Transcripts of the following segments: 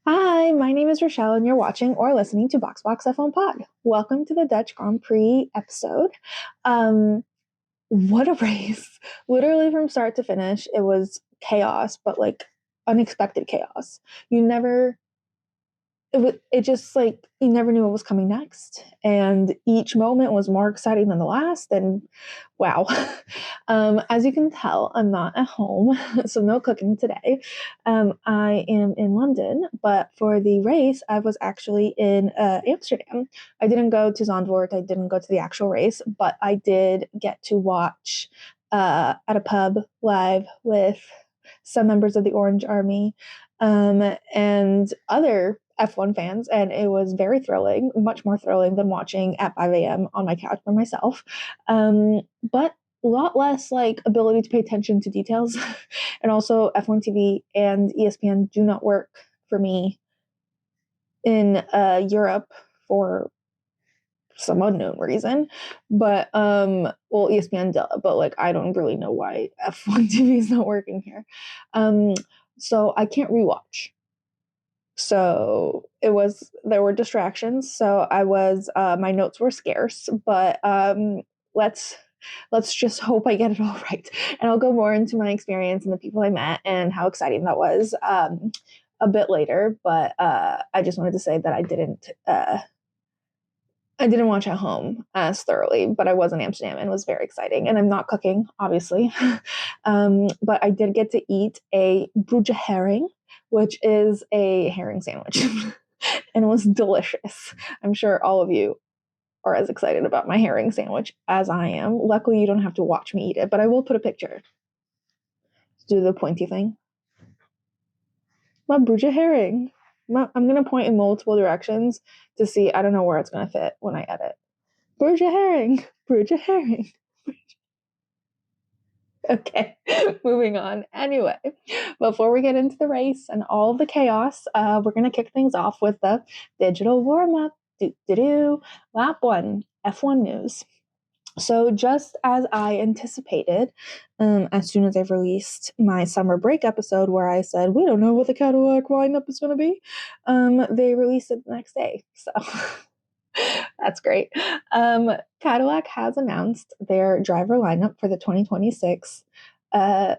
Hi, my name is Rochelle, and you're watching or listening to Box F1 Pod. Welcome to the Dutch Grand Prix episode. What a race! Literally from start to finish, it was chaos, but like unexpected chaos. It just like you never knew what was coming next, and each moment was more exciting than the last. And wow, as you can tell, I'm not at home, so no cooking today. I am in London, but for the race, I was actually in Amsterdam. I didn't go to Zandvoort. I didn't go to the actual race, but I did get to watch at a pub live with some members of the Orange Army and other F1 fans, and it was very thrilling, much more thrilling than watching at 5 a.m. on my couch by myself. But a lot less like ability to pay attention to details. And also F1 TV and ESPN do not work for me in Europe for some unknown reason. But ESPN, but like I don't really know why F1 TV is not working here. So I can't rewatch. So there were distractions. So my notes were scarce, but let's just hope I get it all right. And I'll go more into my experience and the people I met and how exciting that was a bit later. But I just wanted to say that I didn't watch at home as thoroughly, but I was in Amsterdam and it was very exciting. And I'm not cooking, obviously. But I did get to eat a broodje herring, which is a herring sandwich. And it was delicious. I'm sure all of you are as excited about my herring sandwich as I am. Luckily, you don't have to watch me eat it, but I will put a picture. Do the pointy thing. My broodje herring. I'm going to point in multiple directions to see. I don't know where it's going to fit when I edit. Broodje herring. Broodje herring. Okay, moving on. Anyway, before we get into the race and all the chaos, we're going to kick things off with the digital warm-up. Lap 1, F1 news. So just as I anticipated, as soon as I released my summer break episode where I said, we don't know what the Cadillac lineup is going to be, they released it the next day. So that's great. Cadillac has announced their driver lineup for the 2026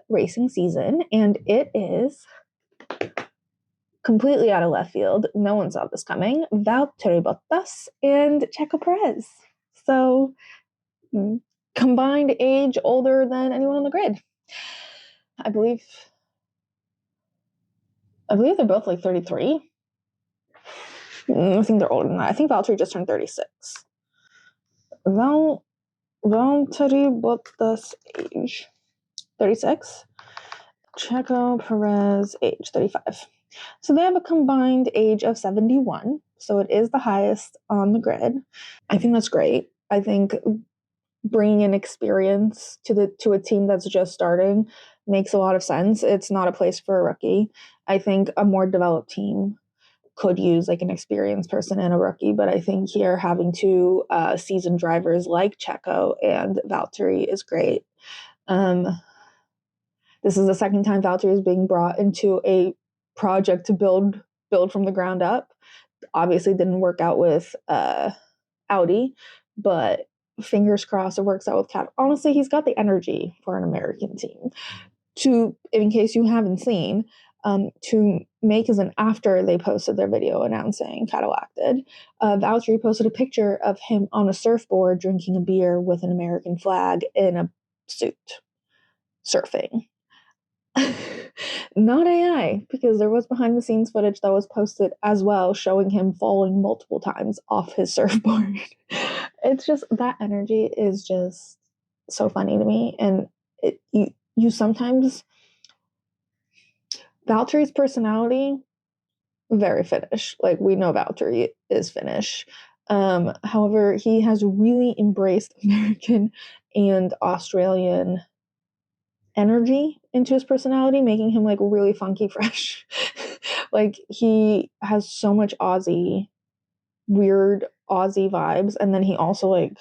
racing season, and it is completely out of left field. No one saw this coming. Valtteri Bottas and Checo Perez. So combined age older than anyone on the grid. I believe they're both like 33. I think they're older than that. I think Valtteri just turned 36. Valtteri Bottas age 36. Checo Perez age 35. So they have a combined age of 71. So it is the highest on the grid. I think that's great. I think bringing in experience to a team that's just starting makes a lot of sense. It's not a place for a rookie. I think a more developed team could use like an experienced person and a rookie, but I think here having two seasoned drivers like Checo and Valtteri is great. This is the second time Valtteri is being brought into a project to build from the ground up. Obviously didn't work out with Audi, but fingers crossed it works out with Cat. Honestly, he's got the energy for an American team. In case you haven't seen, to make as an after they posted their video announcing Cadillac did, Valtteri posted a picture of him on a surfboard drinking a beer with an American flag in a suit, surfing. Not AI, because there was behind the scenes footage that was posted as well showing him falling multiple times off his surfboard. It's just, that energy is just so funny to me. And you sometimes, Valtteri's personality, very Finnish. Like, we know Valtteri is Finnish. However, he has really embraced American and Australian energy into his personality, making him like really funky fresh. Like, he has so much weird Aussie vibes, and then he also like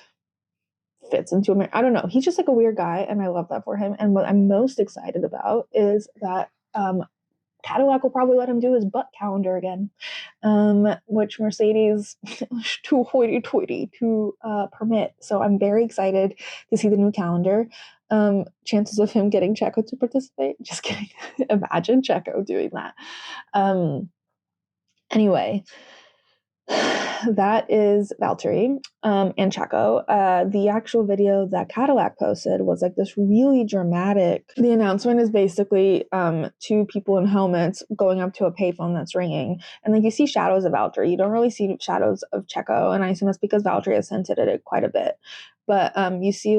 fits into America. I don't know. He's just like a weird guy, and I love that for him. And what I'm most excited about is that Cadillac will probably let him do his butt calendar again, which Mercedes is too hoity-toity to permit. So I'm very excited to see the new calendar. Chances of him getting Checo to participate, just kidding. Imagine Checo doing that. Anyway, that is Valtteri and Checo. The actual video that Cadillac posted was like this really dramatic. The announcement is basically two people in helmets going up to a payphone that's ringing, and like you see shadows of Valtteri. You don't really see shadows of Checo, and I assume that's because Valtteri has hinted at it quite a bit. But you see,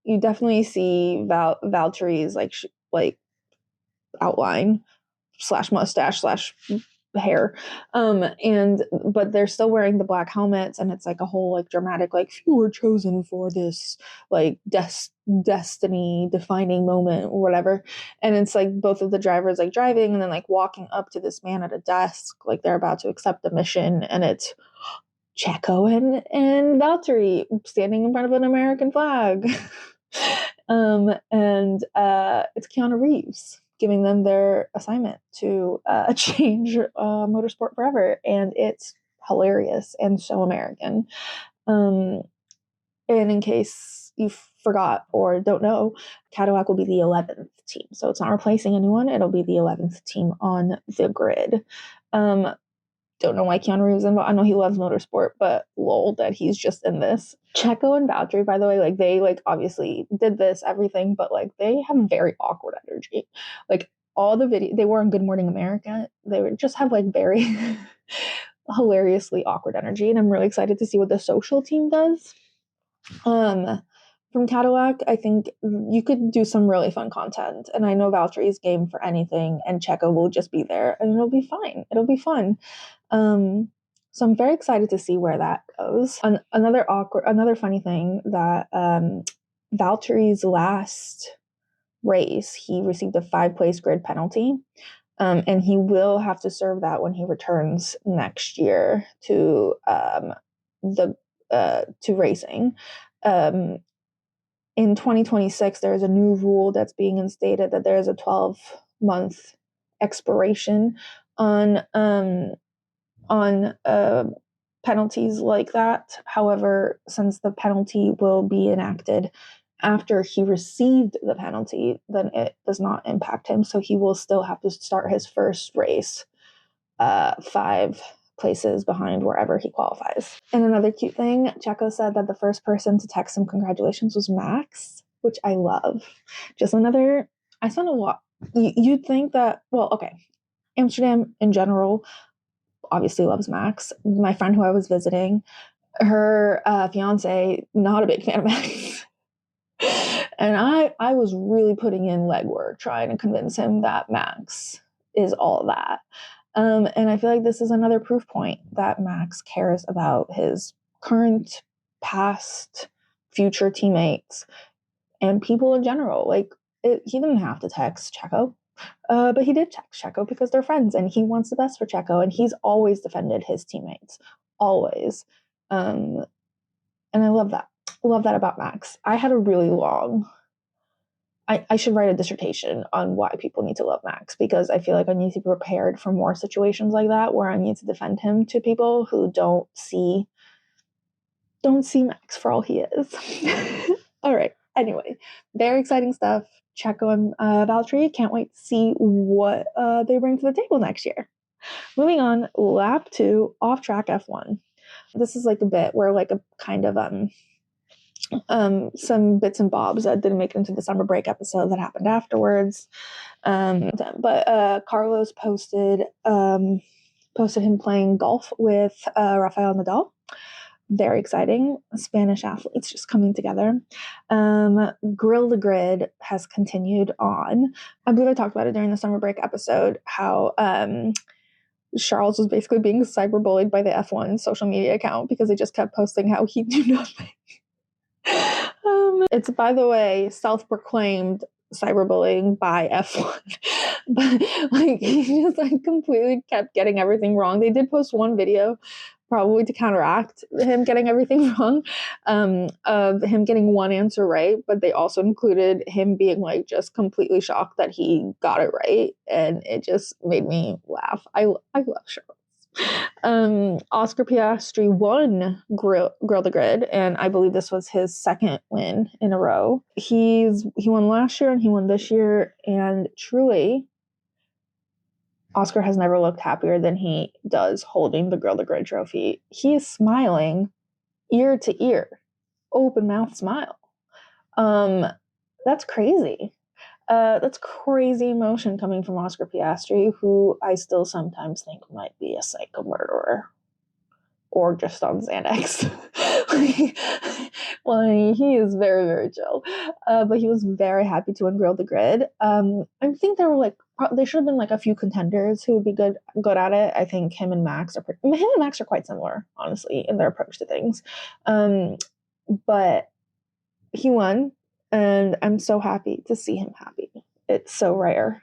you definitely see Valtteri's like outline / mustache / hair, but they're still wearing the black helmets, and it's like a whole like dramatic like you were chosen for this like destiny defining moment or whatever. And it's like both of the drivers like driving and then like walking up to this man at a desk like they're about to accept the mission, and it's Checo and Valtteri standing in front of an American flag. And it's Keanu Reeves giving them their assignment to change motorsport forever, and it's hilarious and so American. And in case you forgot or don't know, Cadillac will be the 11th team, so it's not replacing anyone. It'll be the 11th team on the grid. Don't know why Keanu Reeves involved. I know he loves motorsport, but lol that he's just in this. Checo and Valtteri, by the way, like they like obviously did this, everything, but like they have very awkward energy. Like all the video they were on Good Morning America, they would just have like very hilariously awkward energy, and I'm really excited to see what the social team does. From Cadillac, I think you could do some really fun content, and I know Valtteri's game for anything, and Checo will just be there, and it'll be fine. It'll be fun. So I'm very excited to see where that goes. Another funny thing that Valtteri's last race, he received a 5-place grid penalty, and he will have to serve that when he returns next year to racing. In 2026, there is a new rule that's being instated that there is a 12-month expiration on penalties like that. However, since the penalty will be enacted after he received the penalty, then it does not impact him. So he will still have to start his first race 5 places behind wherever he qualifies. And another cute thing, Checo said that the first person to text him congratulations was Max, which I love. Just another, I spent a lot. You'd think that, well, okay, Amsterdam in general obviously loves Max. My friend who I was visiting, her fiance, not a big fan of Max. And I was really putting in legwork trying to convince him that Max is all that. And I feel like this is another proof point that Max cares about his current, past, future teammates and people in general. Like, he didn't have to text Checo, but he did text Checo because they're friends and he wants the best for Checo, and he's always defended his teammates. Always. And I love that. Love that about Max. I had a really long... I should write a dissertation on why people need to love Max, because I feel like I need to be prepared for more situations like that where I need to defend him to people who don't see Max for all he is. All right. Anyway, very exciting stuff. Checo and Valtteri, can't wait to see what they bring to the table next year. Moving on, lap 2, off-track F1. This is like a bit where like a kind of some bits and bobs that didn't make it into the summer break episode that happened afterwards. But Carlos posted him playing golf with Rafael Nadal. Very exciting. Spanish athletes just coming together. Grill the Grid has continued on. I believe I talked about it during the summer break episode, how Charles was basically being cyberbullied by the F1 social media account because they just kept posting how he knew nothing. It's, by the way, self-proclaimed cyberbullying by F1. But like he just like completely kept getting everything wrong. They did post one video probably to counteract him getting everything wrong, of him getting one answer right, but they also included him being like just completely shocked that he got it right, and it just made me laugh. I love Charlotte. Oscar Piastri won Grill the Grid, and I believe this was his second win in a row. He won last year and he won this year, and truly, Oscar has never looked happier than he does holding the Grill the Grid trophy. He is smiling ear to ear, open mouth smile. That's crazy. That's crazy emotion coming from Oscar Piastri, who I still sometimes think might be a psycho murderer or just on Xanax. Well, he is very, very chill. But he was very happy to win Grill the Grid. I think there should have been like a few contenders who would be good at it. I think him and Max are quite similar, honestly, in their approach to things. But he won, and I'm so happy to see him happy. It's so rare.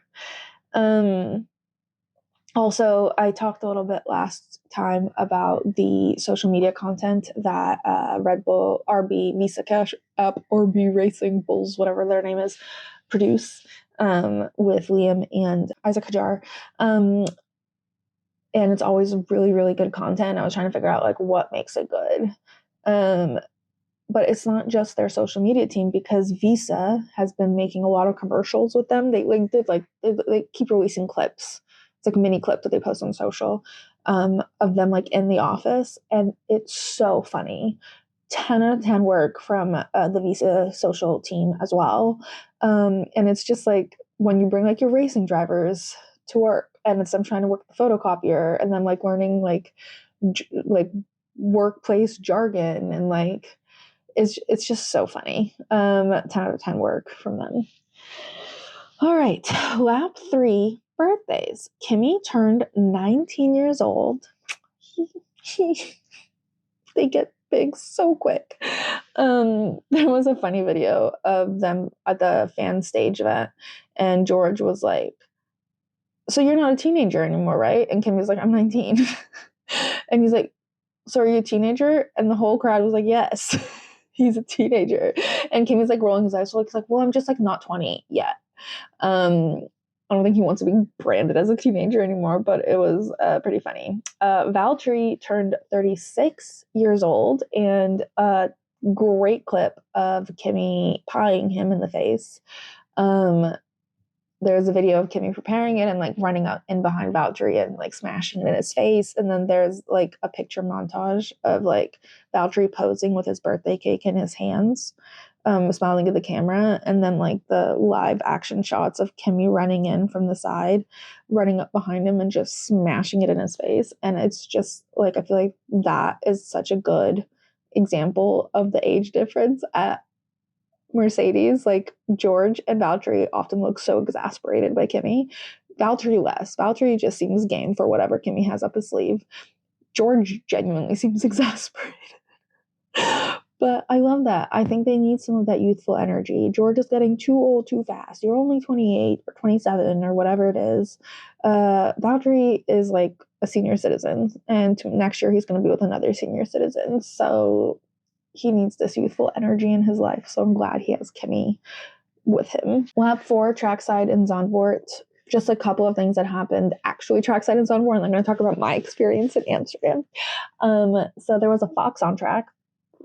Also, I talked a little bit last time about the social media content that Red Bull, RB, Visa Cash App, RB Racing Bulls, whatever their name is, produce with Liam and Isack Hadjar. And it's always really, really good content. I was trying to figure out like what makes it good. But it's not just their social media team, because Visa has been making a lot of commercials with them. They keep releasing clips. It's like a mini clip that they post on social of them like in the office, and it's so funny. 10 out of 10 work from the Visa social team as well. And it's just like when you bring like your racing drivers to work, and it's them trying to work the photocopier, and then like learning like workplace jargon, and like it's just so funny. 10 out of 10 work from them. All right, lap 3, birthdays. Kimi turned 19 years old. They get big so quick. There was a funny video of them at the fan stage event, and George was like, "So you're not a teenager anymore, right?" And Kimi was like, "I'm 19." And he's like, "So are you a teenager?" And the whole crowd was like, "Yes." He's a teenager. And Kimi's like rolling his eyes. So he's like, "Well, I'm just like not 20 yet." I don't think he wants to be branded as a teenager anymore, but it was pretty funny. Valtteri turned 36 years old, and a great clip of Kimi pieing him in the face. There's a video of Kimi preparing it and like running up in behind Valtteri and like smashing it in his face. And then there's like a picture montage of like Valtteri posing with his birthday cake in his hands, smiling at the camera. And then like the live action shots of Kimi running in from the side, running up behind him and just smashing it in his face. And it's just like, I feel like that is such a good example of the age difference at Mercedes. Like George and Valtteri often look so exasperated by Kimi. Valtteri less. Valtteri just seems game for whatever Kimi has up his sleeve. George genuinely seems exasperated. But I love that. I think they need some of that youthful energy. George is getting too old too fast. You're only 28 or 27 or whatever it is. Valtteri is like a senior citizen, and next year he's going to be with another senior citizen. So he needs this youthful energy in his life. So I'm glad he has Kimi with him. Lap 4, trackside in Zandvoort. Just a couple of things that happened actually trackside in Zandvoort, and I'm going to talk about my experience in Amsterdam. So there was a fox on track.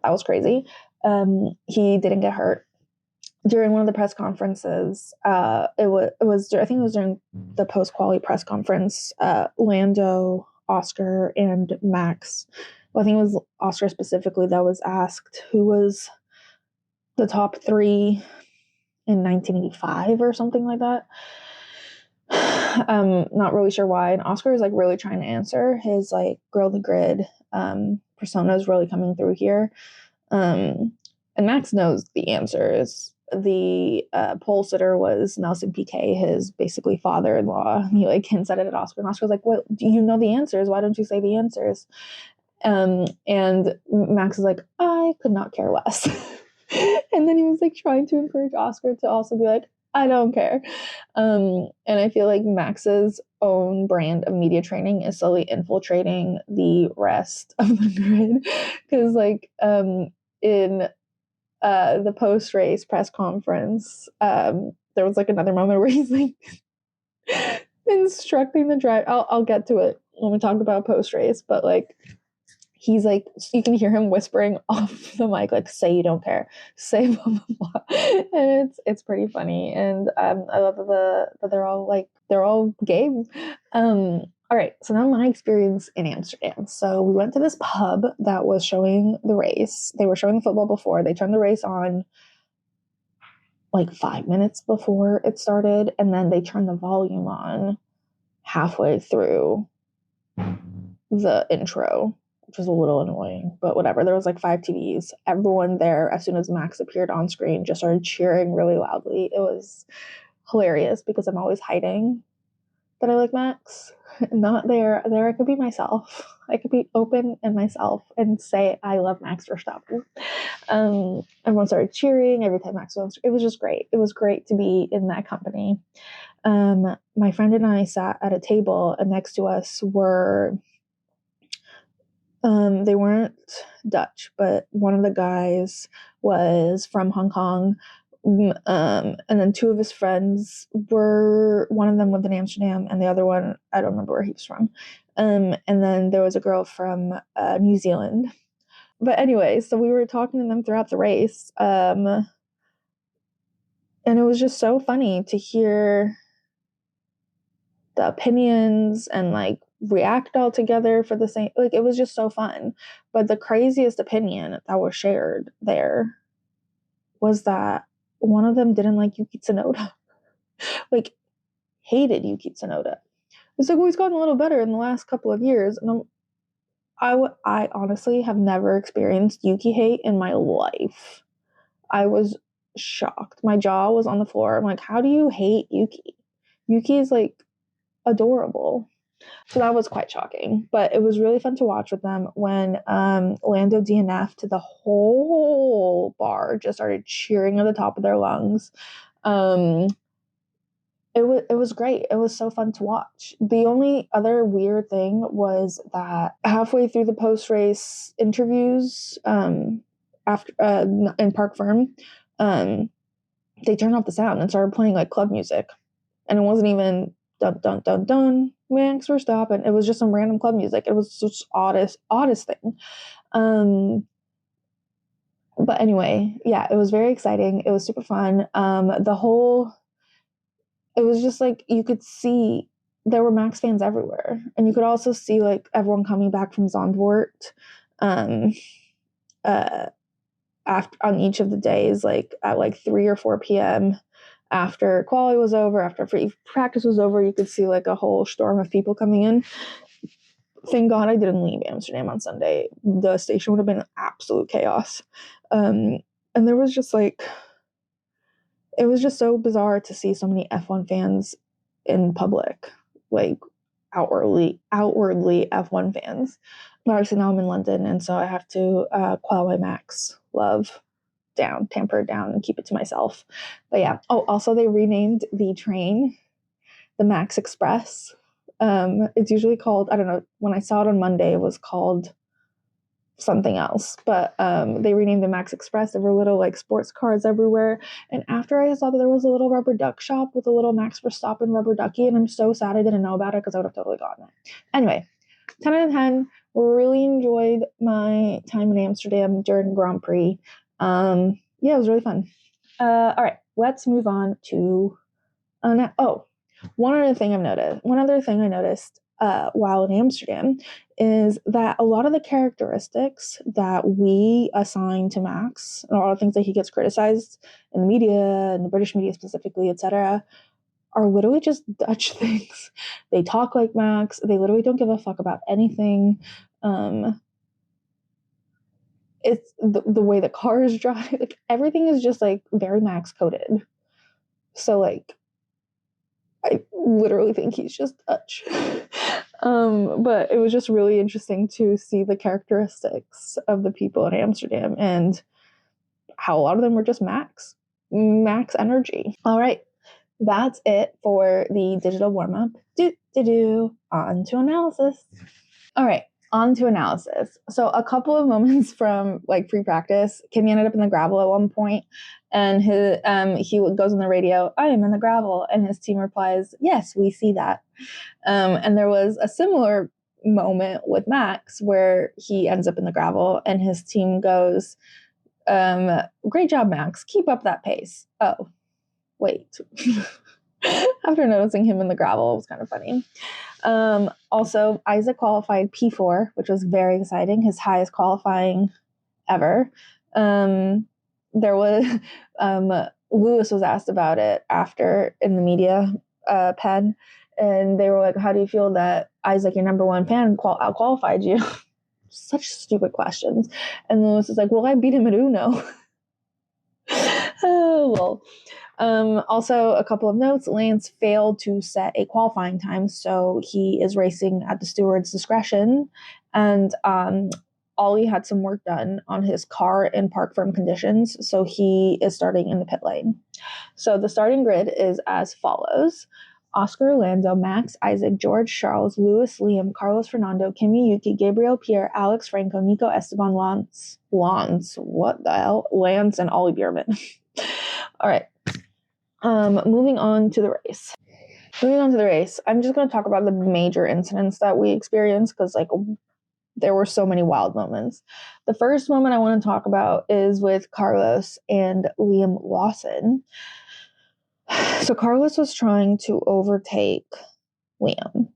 That was crazy. He didn't get hurt. During one of the press conferences, I think it was during the post-quali press conference, Lando, Oscar, and Max, well, I think it was Oscar specifically, that was asked who was the top 3 in 1985 or something like that. Not really sure why. And Oscar is like really trying to answer. His like Grill the Grid persona is really coming through here. And Max knows the answers. The pole sitter was Nelson Piquet, his basically father-in-law. He like hints at it at Oscar, and Oscar's like, "Well, do you know the answers? Why don't you say the answers?" And Max is like, "I could not care less." And then he was like trying to encourage Oscar to also be like, I don't care. And I feel like Max's own brand of media training is slowly infiltrating the rest of the grid. Because, like, in the post race press conference, there was like another moment where he's like instructing the driver. I'll get to it when we talk about post race, but like he's like, you can hear him whispering off the mic, like, say you don't care, say blah blah blah, and it's pretty funny, and I love that they're all game. All right, so now my experience in Amsterdam. So we went to this pub that was showing the race. They were showing the football before. They turned the race on like 5 minutes before it started, and then they turned the volume on halfway through the intro, which was a little annoying, but whatever. There was like 5 TVs. Everyone there, as soon as Max appeared on screen, just started cheering really loudly. It was hilarious because I'm always hiding that I like Max. Not there. There I could be myself. I could be open and myself and say I love Max Verstappen. Everyone started cheering every time Max was. It was just great. It was great to be in that company. My friend and I sat at a table, and next to us were they weren't Dutch, but one of the guys was from Hong Kong. And then 2 of his friends were, one of them lived in Amsterdam, and the other one, I don't remember where he was from. And then there was a girl from New Zealand. But anyway, so we were talking to them throughout the race. And it was just so funny to hear the opinions and like react all together for the same, like it was just so fun. But the craziest opinion that was shared there was that one of them didn't like Yuki Tsunoda. Like, hated Yuki Tsunoda. It's like, well, he's gotten a little better in the last couple of years. And I honestly have never experienced Yuki hate in my life. I was shocked. My jaw was on the floor. I'm like, how do you hate Yuki? Yuki is like adorable. So that was quite shocking, but it was really fun to watch with them when Lando DNF'd. The whole bar just started cheering at the top of their lungs. It was great. It was so fun to watch. The only other weird thing was that halfway through the post-race interviews, after in Park Ferme, they turned off the sound and started playing like club music, and it wasn't even dun dun dun dun Max Verstappen. It was just some random club music. It was just oddest thing. But anyway, yeah, it was very exciting. It was super fun. It was just like, you could see there were Max fans everywhere, and you could also see like everyone coming back from Zandvoort after on each of the days, like at like 3 or 4 p.m. after quali was over, after free practice was over. You could see like a whole storm of people coming in. Thank God I didn't leave Amsterdam on Sunday. The station would have been absolute chaos. And there was just like, it was just so bizarre to see so many F1 fans in public, like outwardly F1 fans. But obviously now I'm in London, and so I have to quell my Max love down, tamper it down, and keep it to myself. But yeah. Oh, also they renamed the train the Max Express. It's usually called, I don't know, when I saw it on Monday, it was called something else, but they renamed the Max Express. There were little like sports cars everywhere, and after I saw that there was a little rubber duck shop with a little Max Verstappen rubber ducky, and I'm so sad I didn't know about it because I would have totally gotten it. Anyway, 10 out of 10. Really enjoyed my time in Amsterdam during Grand Prix. Yeah, it was really fun. All right, let's move on to one other thing I noticed while in Amsterdam is that a lot of the characteristics that we assign to Max, and a lot of things that he gets criticized in the media, and the British media specifically, etc., are literally just Dutch things. They talk like Max. They literally don't give a fuck about anything. It's the way the cars drive. Like, everything is just like very Max coded. So like, I literally think he's just Dutch. But it was just really interesting to see the characteristics of the people in Amsterdam and how a lot of them were just Max energy. All right. that's it for the digital warm-up. On to analysis. All right, on to analysis. So a couple of moments from like pre-practice, Kimmy ended up in the gravel at one point, and he goes on the radio, "I am in the gravel," and his team replies, "Yes, we see that." And there was a similar moment with Max where he ends up in the gravel, and his team goes, "Great job, Max. Keep up that pace." Oh, wait. After noticing him in the gravel, it was kind of funny. Also, Isack qualified P4, which was very exciting, his highest qualifying ever. There was Lewis was asked about it after in the media pen, and they were like, "How do you feel that Isack, your number one fan, out-qualified you?" Such stupid questions. And Lewis is like, "Well, I beat him at Uno." Oh, well. Also, a couple of notes. Lance failed to set a qualifying time, so he is racing at the steward's discretion. And Ollie had some work done on his car in park firm conditions, so he is starting in the pit lane. So the starting grid is as follows: Oscar, Orlando, Max, Isack, George, Charles, Lewis, Liam, Carlos, Fernando, Kimi, Yuki, Gabriel, Pierre, Alex, Franco, Nico, Esteban, Lance, what the hell? Lance, and Ollie Bierman. All right. Moving on to the race. I'm just going to talk about the major incidents that we experienced because, like, there were so many wild moments. The first moment I want to talk about is with Carlos and Liam Lawson. So Carlos was trying to overtake Liam.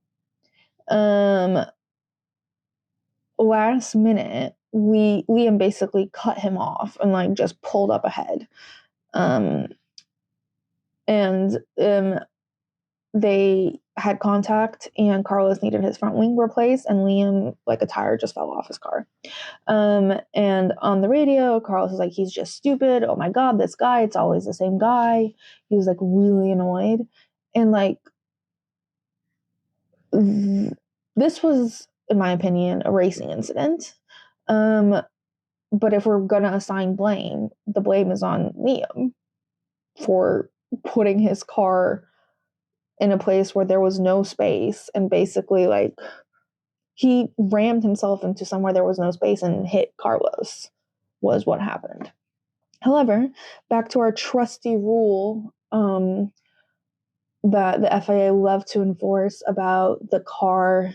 Last minute, Liam basically cut him off and like just pulled up ahead. They had contact, and Carlos needed his front wing replaced, and Liam, like a tire just fell off his car. And on the radio, Carlos was like, "He's just stupid. Oh my God, this guy, it's always the same guy." He was like really annoyed. And like, this was, in my opinion, a racing incident. But if we're going to assign blame, the blame is on Liam for putting his car in a place where there was no space, and basically like he rammed himself into somewhere there was no space and hit Carlos was what happened. However, back to our trusty rule that the FIA love to enforce about the car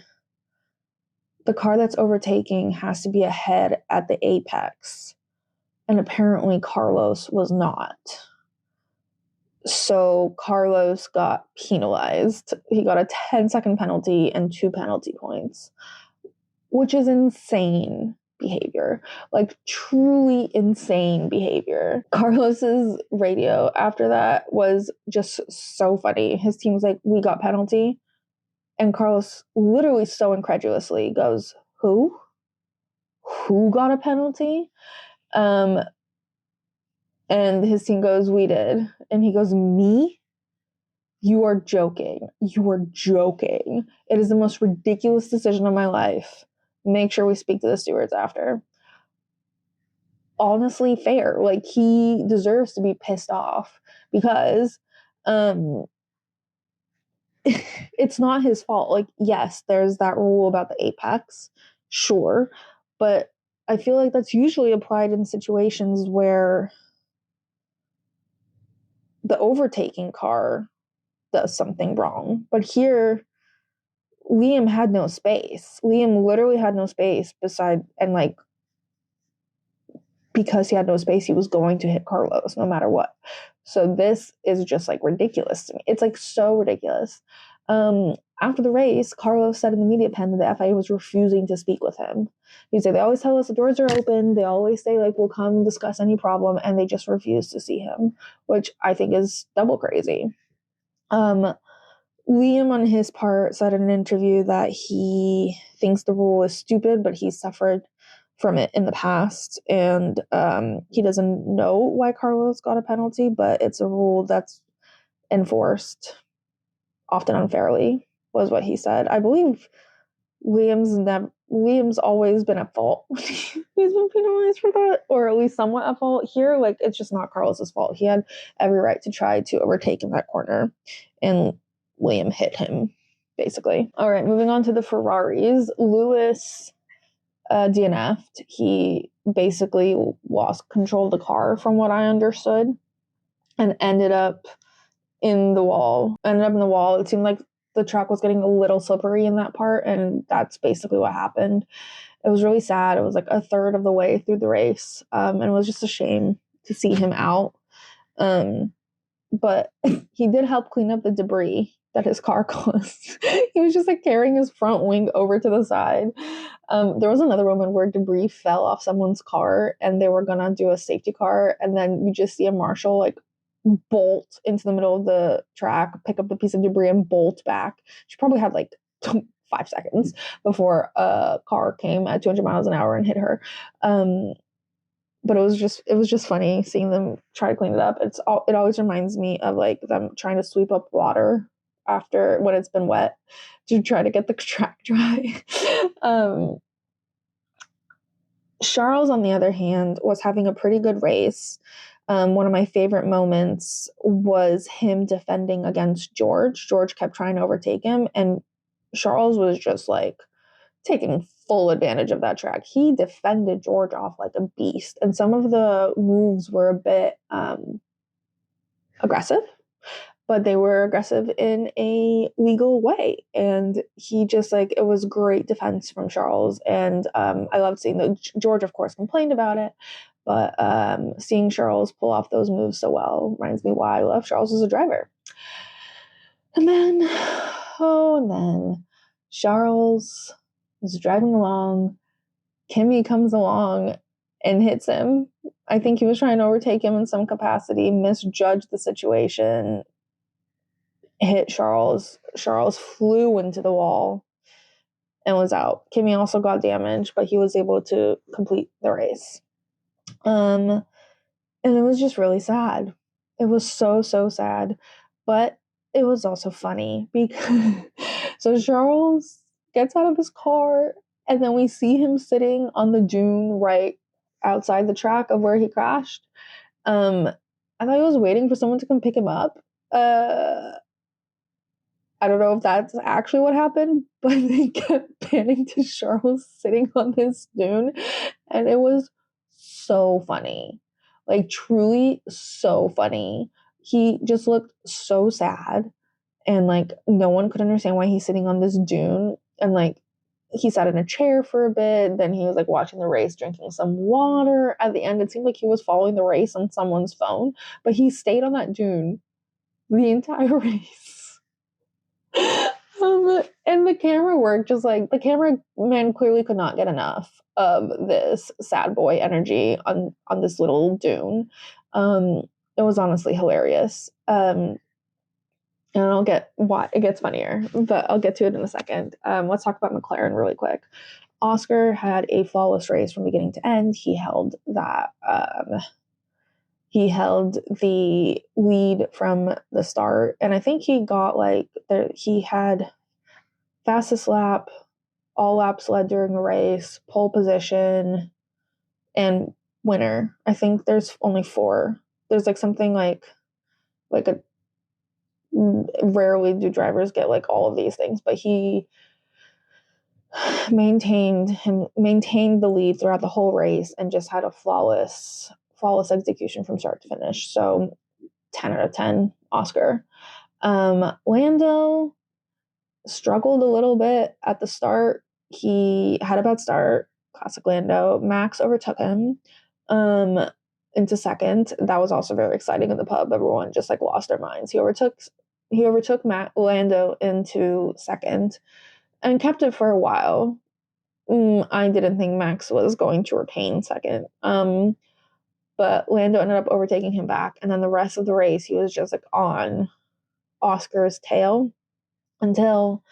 that's overtaking has to be ahead at the apex, and apparently Carlos was not. So Carlos got penalized. He got a 10-second penalty and 2 penalty points, which is insane behavior. Like, truly insane behavior. Carlos's radio after that was just so funny. His team was like, "We got penalty." And Carlos literally so incredulously goes, "Who? Who got a penalty?" And his team goes, "We did." And he goes, "Me? You are joking. You are joking. It is the most ridiculous decision of my life. Make sure we speak to the stewards after." Honestly, fair. Like, he deserves to be pissed off because it's not his fault. Like, yes, there's that rule about the apex, sure, but I feel like that's usually applied in situations where the overtaking car does something wrong. But here, Liam had no space. Liam literally had no space and like, because he had no space, he was going to hit Carlos no matter what. So this is just like ridiculous to me. It's like so ridiculous. After the race, Carlos said in the media pen that the FIA was refusing to speak with him. He said, "They always tell us the doors are open. They always say like, we'll come discuss any problem," and they just refuse to see him, which I think is double crazy. Liam, on his part, said in an interview that he thinks the rule is stupid, but he's suffered from it in the past, and he doesn't know why Carlos got a penalty, but it's a rule that's enforced often unfairly, was what he said. I believe Liam's Liam's always been at fault. He's been penalized for that, or at least somewhat at fault. Here, like, it's just not Carlos's fault. He had every right to try to overtake in that corner, and Liam hit him, basically. All right, moving on to the Ferraris. Lewis DNF'd. He basically lost control of the car, from what I understood, and ended up in the wall. It seemed like the track was getting a little slippery in that part, and that's basically what happened. It was really sad. It was like a third of the way through the race, and it was just a shame to see him out. But he did help clean up the debris that his car caused. He was just like carrying his front wing over to the side. There was another moment where debris fell off someone's car, and they were gonna do a safety car, and then you just see a marshal like bolt into the middle of the track, pick up the piece of debris, and bolt back. She probably had like 5 seconds before a car came at 200 miles an hour and hit her. But it was just funny seeing them try to clean it up. It always reminds me of like them trying to sweep up water after when it's been wet to try to get the track dry. Charles, on the other hand, was having a pretty good race. One of my favorite moments was him defending against George. George kept trying to overtake him, and Charles was just like taking full advantage of that track. He defended George off like a beast, and some of the moves were a bit aggressive, but they were aggressive in a legal way. And he just like, it was great defense from Charles. And I loved seeing that. George, of course, complained about it, but seeing Charles pull off those moves so well reminds me why I love Charles as a driver. And then Charles is driving along. Kimi comes along and hits him. I think he was trying to overtake him in some capacity, misjudged the situation, hit Charles. Charles flew into the wall and was out. Kimi also got damaged, but he was able to complete the race. And it was just really sad. It was so sad, but it was also funny because so Charles gets out of his car, and then we see him sitting on the dune right outside the track of where he crashed. I thought he was waiting for someone to come pick him up. I don't know if that's actually what happened, but they kept panning to Charles sitting on this dune, and it was so funny. Like, truly so funny. He just looked so sad, and like no one could understand why he's sitting on this dune. And like he sat in a chair for a bit, then he was like watching the race, drinking some water. At the end, it seemed like he was following the race on someone's phone, but he stayed on that dune the entire race. And the camera work, just like the cameraman clearly could not get enough of this sad boy energy on this little dune. It was honestly hilarious. And I'll get why it gets funnier, but I'll get to it in a second. Let's talk about McLaren really quick. Oscar had a flawless race from beginning to end. He held that. He held the lead from the start, and I think he got he had fastest lap, all laps led during the race, pole position, and winner. I think there's only 4. There's like something like a rarely do drivers get like all of these things, but he maintained the lead throughout the whole race and just had a flawless execution from start to finish. So 10 out of 10 Oscar. Lando struggled a little bit at the start. He had a bad start, classic Lando. Max overtook him into second. That was also very exciting in the pub. Everyone just like lost their minds. He overtook Lando into second and kept it for a while. I didn't think Max was going to retain second. But Lando ended up overtaking him back, and then the rest of the race he was just like on Oscar's tail until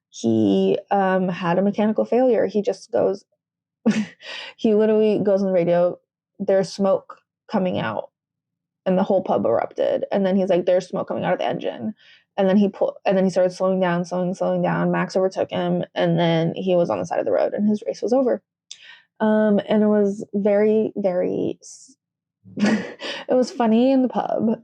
he had a mechanical failure. He just goes he literally goes on the radio, there's smoke coming out, and the whole pub erupted. And then he's like, there's smoke coming out of the engine. and then he started slowing down. Max overtook him, and then he was on the side of the road, and his race was over. And it was very, very, it was funny in the pub.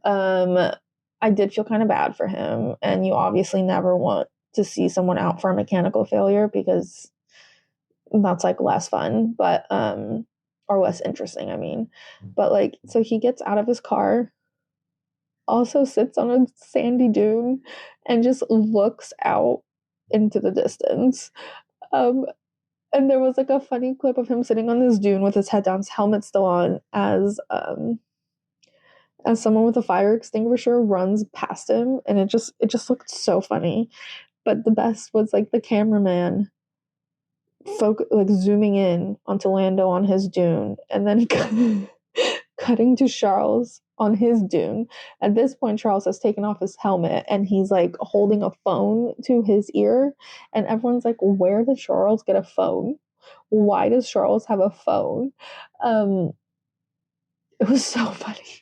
I did feel kind of bad for him, and you obviously never want to see someone out for a mechanical failure because that's like less fun, but or less interesting, I mean. But like, so he gets out of his car, also sits on a sandy dune, and just looks out into the distance. And there was like a funny clip of him sitting on this dune with his head down, his helmet still on, as someone with a fire extinguisher runs past him, and it just looked so funny. But the best was like the cameraman like zooming in onto Lando on his dune, and then cutting to Charles on his dune. At this point, Charles has taken off his helmet and he's like holding a phone to his ear, and everyone's like, where did Charles get a phone? Why does Charles have a phone? It was so funny.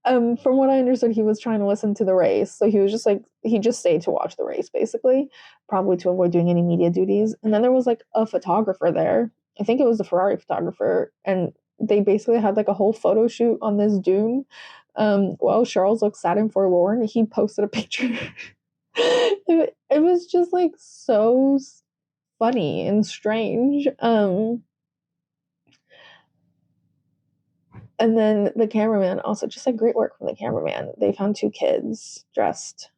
From what I understood, he was trying to listen to the race, so he was just like, he just stayed to watch the race, basically, probably to avoid doing any media duties. And then there was like a photographer there. I think it was the Ferrari photographer, and they basically had like a whole photo shoot on this dune. While Charles looked sad and forlorn, he posted a picture. It was just like so funny and strange. And then the cameraman also, just like great work from the cameraman. They found two kids dressed,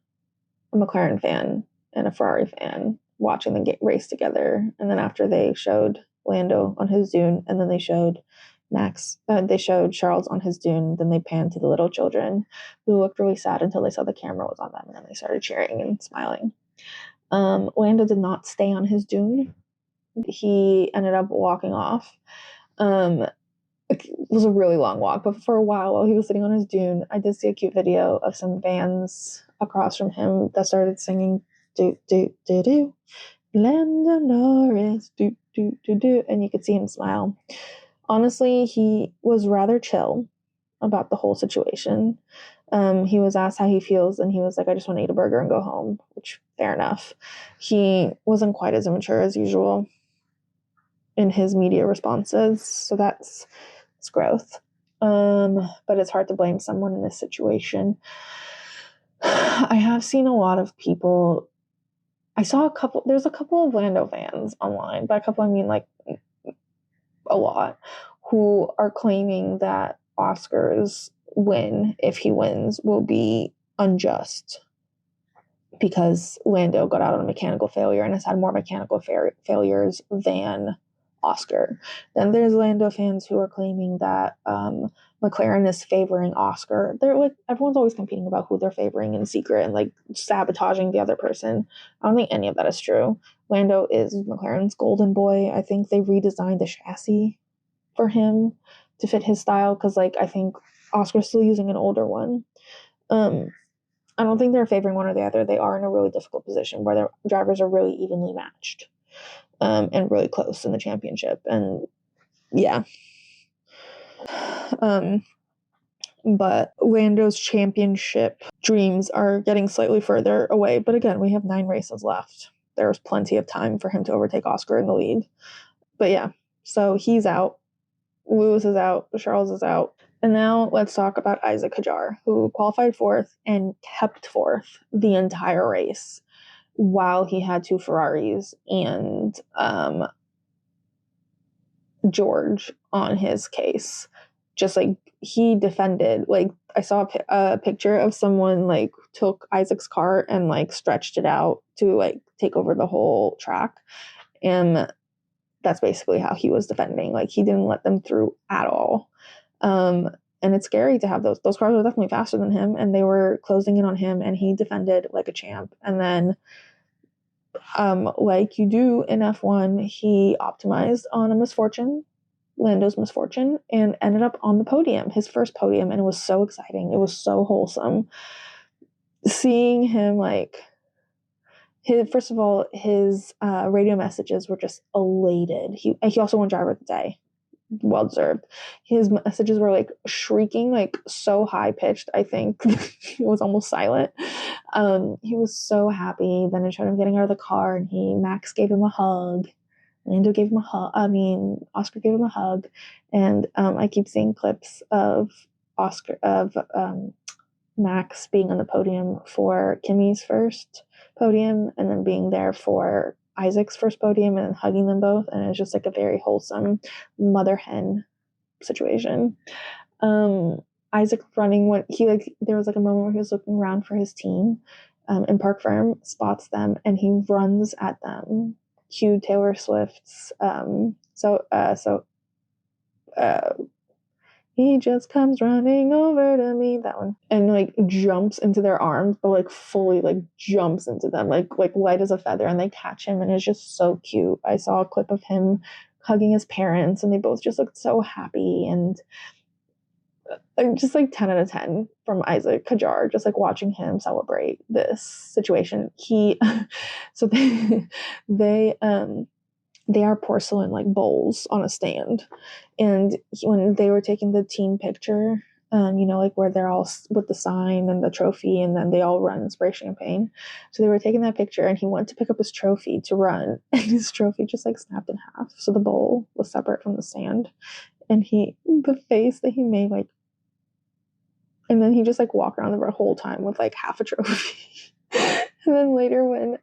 a McLaren fan and a Ferrari fan, watching the race together. And then after they showed Lando on his dune, and then they showed they showed Charles on his dune, then they panned to the little children who looked really sad until they saw the camera was on them, and then they started cheering and smiling. Lando did not stay on his dune. He ended up walking off. It was a really long walk, but for a while he was sitting on his dune, I did see a cute video of some fans across from him that started singing do do do do Lando Norris do do do do, and you could see him smile. Honestly, he was rather chill about the whole situation. He was asked how he feels, and he was like, I just want to eat a burger and go home, which fair enough. He wasn't quite as immature as usual in his media responses, so that's growth. But it's hard to blame someone in this situation. I have seen a lot of people. There's a couple of Lando fans online. By a couple, I mean like a lot, who are claiming that Oscar's win, if he wins, will be unjust because Lando got out on a mechanical failure and has had more mechanical failures than Oscar. Then there's Lando fans who are claiming that McLaren is favoring Oscar. They're like, everyone's always competing about who they're favoring in secret and like sabotaging the other person. I don't think any of that is true. Lando is McLaren's golden boy. I think they redesigned the chassis for him to fit his style, because like I think Oscar's still using an older one. I don't think they're favoring one or the other. They are in a really difficult position where their drivers are really evenly matched. And really close in the championship, and yeah. But Lando's championship dreams are getting slightly further away, but again, we have 9 races left. There's plenty of time for him to overtake Oscar in the lead. But yeah, so he's out, Lewis is out, Charles is out, and now let's talk about Isack Hadjar, who qualified 4th and kept 4th the entire race, while he had 2 Ferraris and George on his case. Just like he defended, like I saw a picture of someone like took Isaac's car and like stretched it out to like take over the whole track, and that's basically how he was defending. Like he didn't let them through at all. And it's scary to have those cars were definitely faster than him, and they were closing in on him, and he defended like a champ. And then like you do in F1, he optimized on Lando's misfortune, and ended up on the podium, his first podium, and it was so exciting. It was so wholesome. Seeing him, like, first of all, his radio messages were just elated. He also won Driver of the Day, well deserved. His messages were like shrieking, like so high pitched. I think it was almost silent. He was so happy. Then it showed him getting out of the car, and Max gave him a hug. Lando gave him a hug. Oscar gave him a hug, and I keep seeing clips of Max being on the podium for Kimmy's first podium, and then being there for Isack's first podium, and then hugging them both, and it's just like a very wholesome mother hen situation. Isack running when there was like a moment where he was looking around for his team, and Park Firm spots them, and he runs at them. Cue Taylor Swift's he just comes running over to me, that one, and like jumps into their arms, but like fully like jumps into them, like light as a feather, and they catch him, and it's just so cute. I saw a clip of him hugging his parents, and they both just looked so happy, and just like 10 out of 10 from Isack Hadjar, just like watching him celebrate this situation. So they are porcelain like bowls on a stand, and when they were taking the team picture, like where they're all with the sign and the trophy, and then they all run and spray champagne. So they were taking that picture, and he went to pick up his trophy to run, and his trophy just like snapped in half, so the bowl was separate from the stand, and the face that he made, like, and then he just like walked around the whole time with like half a trophy. And then later when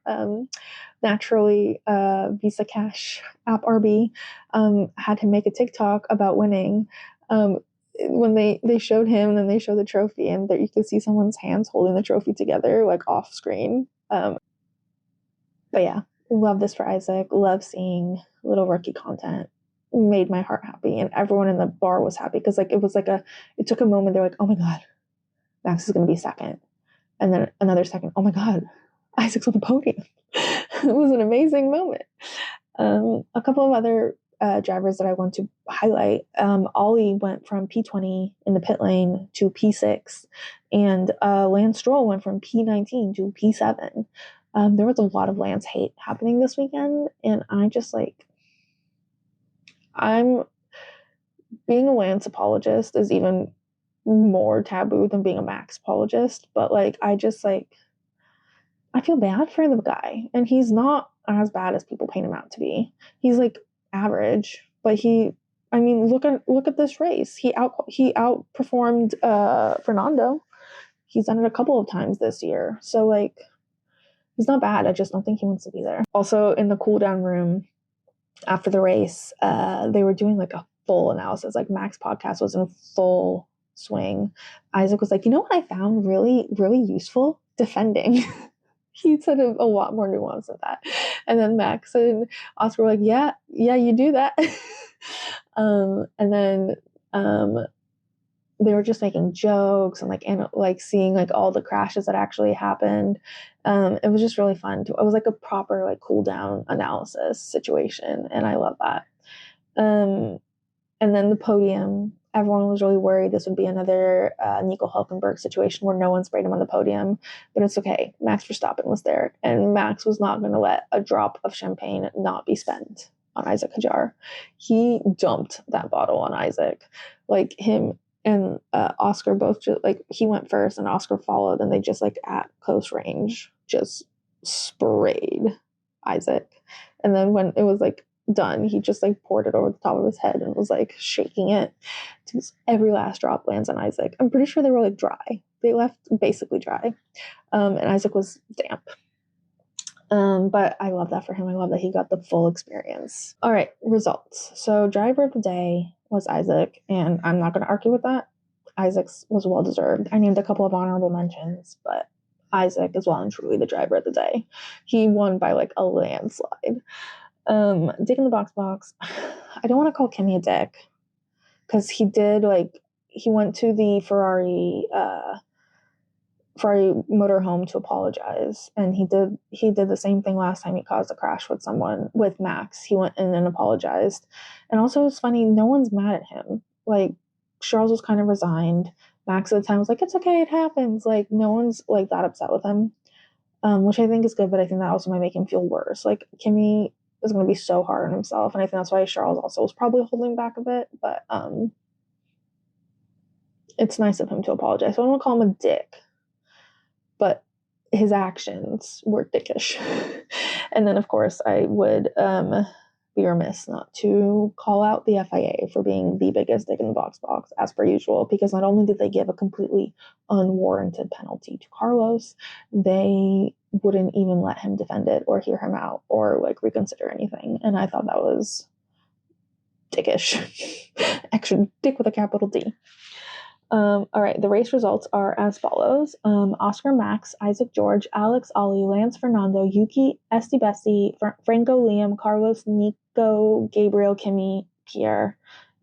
naturally Visa Cash app RB had him make a TikTok about winning, when they showed him, and then they showed the trophy, and there you could see someone's hands holding the trophy together like off screen. But yeah, love this for Isack. Love seeing little rookie content. Made my heart happy, and everyone in the bar was happy, because like it took a moment. They're like, oh my god, Max is going to be second, and then another second, oh my god, Isack's on the podium. It was an amazing moment. A couple of other drivers that I want to highlight. Ollie went from P20 in the pit lane to P6, and Lance Stroll went from P19 to P7. There was a lot of Lance hate happening this weekend, and I'm being a Lance apologist is even more taboo than being a Max apologist, but like I feel bad for the guy, and he's not as bad as people paint him out to be. He's like average, but look at this race. He outperformed Fernando. He's done it a couple of times this year, so like he's not bad. I just don't think he wants to be there. Also, in the cool down room after the race, they were doing like a full analysis. Like Max podcast was in full swing. Isack was like, you know what I found really, really useful? Defending. He said a lot more nuance than that. And then Max and Oscar were like, yeah, you do that. And then they were just making jokes and like seeing like all the crashes that actually happened. It was just really fun. It was like a proper like cool down analysis situation, and I love that. And then the podium, everyone was really worried this would be another Nico Hülkenberg situation where no one sprayed him on the podium, but it's okay. Max Verstappen was there, and Max was not going to let a drop of champagne not be spent on Isack Hadjar. He dumped that bottle on Isack. Like him and Oscar both just like, he went first and Oscar followed, and they just like at close range just sprayed Isack. And then when it was like done, he just like poured it over the top of his head and was like shaking it. Every last drop lands on Isack. I'm pretty sure they were like dry. They left basically dry. And Isack was damp. But I love that for him. I love that he got the full experience. All right, results. So driver of the day was Isack, and I'm not going to argue with that. Isaac's was well deserved. I named a couple of honorable mentions, but Isack is well and truly the driver of the day. He won by like a landslide. Dick in the box. I don't want to call Kimi a dick, because he went to the Ferrari motorhome to apologize, and he did the same thing last time he caused a crash with Max. He went in and apologized, and also it's funny, no one's mad at him. Like Charles was kind of resigned. Max at the time was like, it's okay, it happens. Like no one's like that upset with him, which I think is good, but I think that also might make him feel worse. Like Kimi is going to be so hard on himself. And I think that's why Charles also was probably holding back a bit. But it's nice of him to apologize. So I don't want to call him a dick, but his actions were dickish. And then, of course, I would be remiss not to call out the FIA for being the biggest dick in the box, as per usual, because not only did they give a completely unwarranted penalty to Carlos, they wouldn't even let him defend it or hear him out or like reconsider anything. And I thought that was dickish. Actually, dick with a capital D. All right, the race results are as follows. Oscar Max, Isack George, Alex Ollie, Lance Fernando, Yuki Estebesi, Franco Liam, Carlos Nico, Gabriel Kimi, Pierre,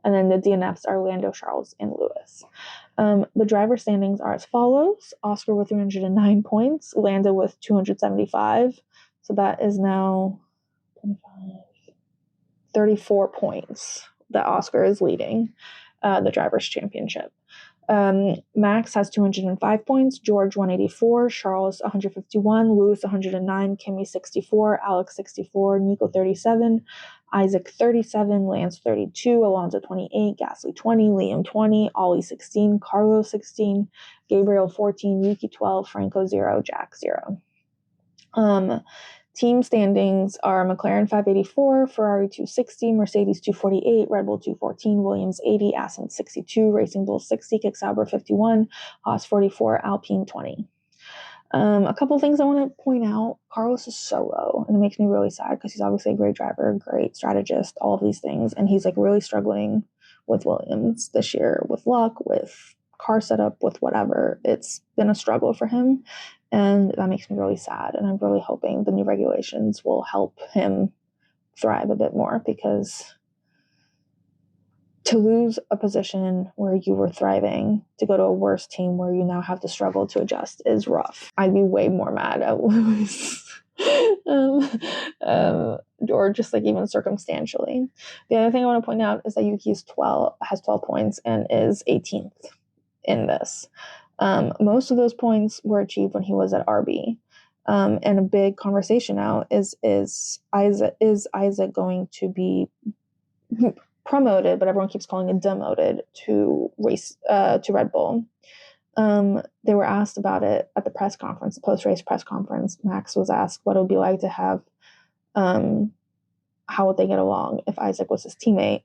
and then the DNFs are Lando, Charles, and Lewis. The driver standings are as follows. Oscar with 309 points, Lando with 275. So that is now 34 points that Oscar is leading the Drivers' Championship. Max has 205 points, George 184, Charles 151, Lewis 109, Kimi 64, Alex 64, Nico 37, Isack 37, Lance 32, Alonso 28, Gasly 20, Liam 20, Ollie 16, Carlos 16, Gabriel 14, Yuki 12, Franco 0, Jack 0. Team standings are McLaren 584, Ferrari 260, Mercedes 248, Red Bull 214, Williams 80, Aston 62, Racing Bull 60, Kick Sauber 51, Haas 44, Alpine 20. A couple things I want to point out. Carlos is so low, and it makes me really sad because he's obviously a great driver, great strategist, all of these things, and he's like really struggling with Williams this year, with luck, with car setup, with whatever. It's been a struggle for him. And that makes me really sad. And I'm really hoping the new regulations will help him thrive a bit more, because to lose a position where you were thriving to go to a worse team where you now have to struggle to adjust is rough. I'd be way more mad at Lewis. Or just like even circumstantially. The other thing I want to point out is that Yuki has 12 points and is 18th in this. Most of those points were achieved when he was at RB. And a big conversation now is Isack going to be promoted, but everyone keeps calling it demoted to Red Bull. They were asked about it at the press conference, the post-race press conference. Max was asked what it would be like to have, how would they get along if Isack was his teammate?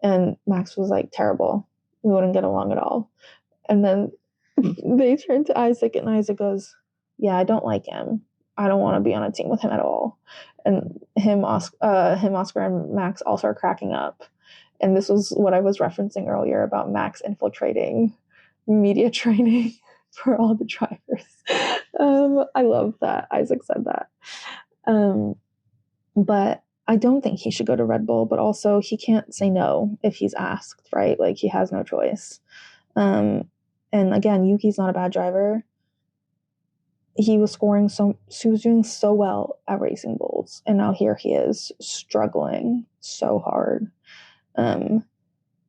And Max was like, terrible. We wouldn't get along at all. And then they turned to Isack, and Isack goes, yeah, I don't like him. I don't want to be on a team with him at all. And Oscar, and Max all start cracking up. And this was what I was referencing earlier about Max infiltrating media training for all the drivers. I love that Isack said that. But I don't think he should go to Red Bull, but also he can't say no if he's asked, right? Like, he has no choice. And again, Yuki's not a bad driver. He was doing so well at Racing Bulls, and now here he is struggling so hard.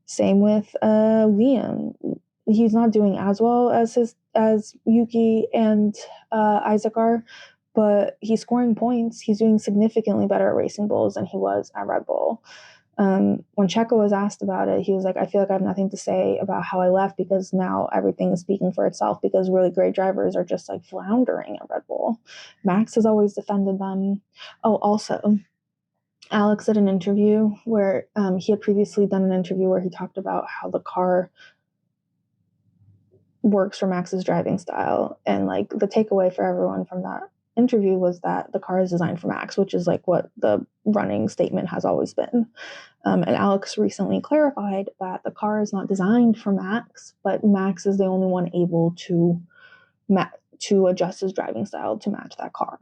Same with Liam. He's not doing as well as Yuki and Isack are, but he's scoring points. He's doing significantly better at Racing Bulls than he was at Red Bull. When Checo was asked about it, he was like, I feel like I have nothing to say about how I left, because now everything is speaking for itself, because really great drivers are just like floundering at Red Bull. Max has always defended them. Oh, also, Alex did an interview where he had previously done an interview where he talked about how the car works for Max's driving style. And like the takeaway for everyone from that interview was that the car is designed for Max, which is like what the running statement has always been. And Alex recently clarified that the car is not designed for Max, but Max is the only one able to adjust his driving style to match that car,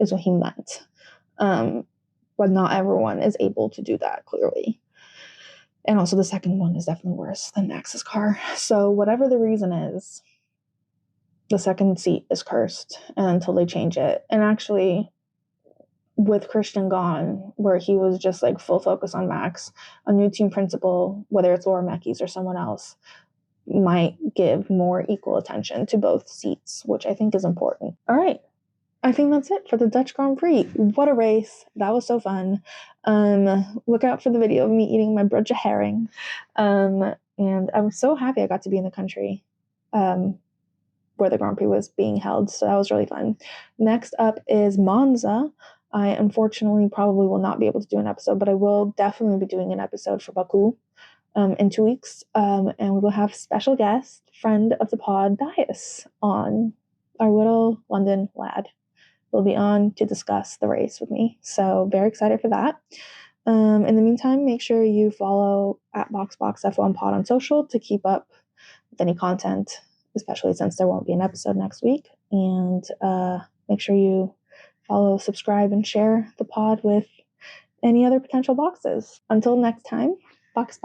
is what he meant. But not everyone is able to do that, clearly. And also the second one is definitely worse than Max's car. So whatever the reason is, the second seat is cursed until they change it. And actually, with Christian gone, where he was just like full focus on Max, a new team principal, whether it's Laura Meckes or someone else, might give more equal attention to both seats, which I think is important. All right. I think that's it for the Dutch Grand Prix. What a race. That was so fun. Look out for the video of me eating my brunch of herring. And I was so happy I got to be in the country where the Grand Prix was being held. So that was really fun. Next up is Monza. I unfortunately probably will not be able to do an episode, but I will definitely be doing an episode for Baku in 2 weeks. And we will have special guest, friend of the pod, Dias, on, our little London lad. Will be on to discuss the race with me. So very excited for that. In the meantime, make sure you follow at BoxBoxF1 Pod on social to keep up with any content, especially since there won't be an episode next week. And make sure you follow, subscribe, and share the pod with any other potential boxes. Until next time, box.